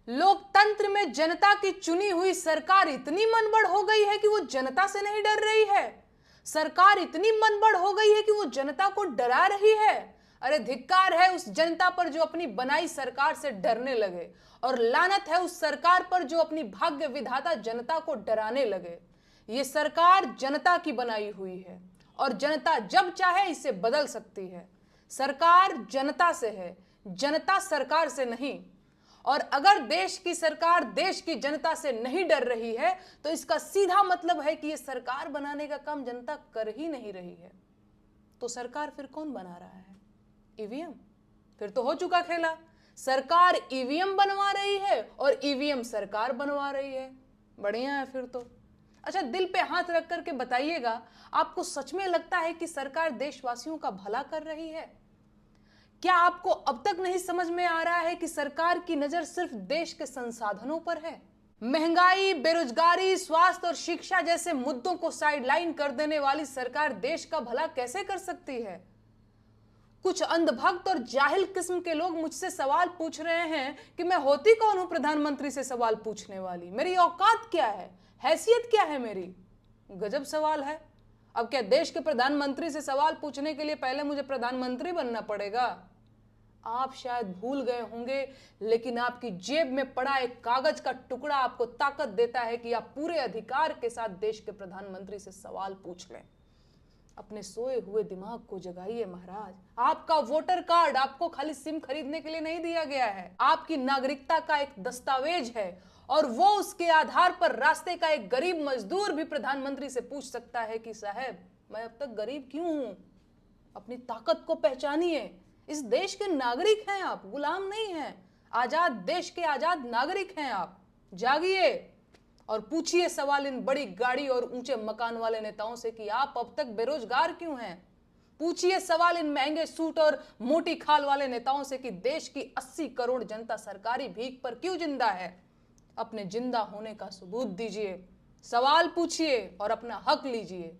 लोकतंत्र में जनता की चुनी हुई सरकार इतनी मनबड़ हो गई है कि वो जनता से नहीं डर रही है। सरकार इतनी मनबड़ हो गई है कि वो जनता को डरा रही है। अरे धिक्कार है उस जनता पर जो अपनी बनाई सरकार से डरने लगे, और लानत है उस सरकार पर जो अपनी भाग्य विधाता जनता को डराने लगे। ये सरकार जनता की बनाई हुई है और जनता जब चाहे इसे बदल सकती है। सरकार जनता से है, जनता सरकार से नहीं। और अगर देश की सरकार देश की जनता से नहीं डर रही है तो इसका सीधा मतलब है कि यह सरकार बनाने का काम जनता कर ही नहीं रही है। तो सरकार फिर कौन बना रहा है? ईवीएम। फिर तो हो चुका खेला। सरकार ईवीएम बनवा रही है और ईवीएम सरकार बनवा रही है। बढ़िया है फिर तो। अच्छा, दिल पे हाथ रख करके बताइएगा, आपको सच में लगता है कि सरकार देशवासियों का भला कर रही है? क्या आपको अब तक नहीं समझ में आ रहा है कि सरकार की नजर सिर्फ देश के संसाधनों पर है? महंगाई, बेरोजगारी, स्वास्थ्य और शिक्षा जैसे मुद्दों को साइडलाइन कर देने वाली सरकार देश का भला कैसे कर सकती है? कुछ अंधभक्त और जाहिल किस्म के लोग मुझसे सवाल पूछ रहे हैं कि मैं होती कौन हूं प्रधानमंत्री से सवाल पूछने वाली, मेरी औकात क्या है, हैसियत क्या है मेरी? गजब सवाल है। अब क्या देश के प्रधानमंत्री से सवाल पूछने के लिए पहले मुझे प्रधानमंत्री बनना पड़ेगा? आप शायद भूल गए होंगे, लेकिन आपकी जेब में पड़ा एक कागज का टुकड़ा आपको ताकत देता है कि आप पूरे अधिकार के साथ देश के प्रधानमंत्री से सवाल पूछ लें। अपने सोए हुए दिमाग को जगाइए महाराज। आपका वोटर कार्ड आपको खाली सिम खरीदने के लिए नहीं दिया गया है, आपकी नागरिकता का एक दस्तावेज है, और वो उसके आधार पर रास्ते का एक गरीब मजदूर भी प्रधानमंत्री से पूछ सकता है कि साहब मैं अब तक गरीब क्यों हूं? अपनी ताकत को पहचानिए। इस देश के नागरिक हैं आप, गुलाम नहीं हैं। आजाद देश के आजाद नागरिक हैं आप। जागिए और पूछिए सवाल इन बड़ी गाड़ी और ऊंचे मकान वाले नेताओं से कि आप अब तक बेरोजगार क्यों हैं? पूछिए सवाल इन महंगे सूट और मोटी खाल वाले नेताओं से कि देश की 80 करोड़ जनता सरकारी भीख पर क्यों जिंदा है? अपने जिंदा होने का सबूत दीजिए, सवाल पूछिए और अपना हक लीजिए।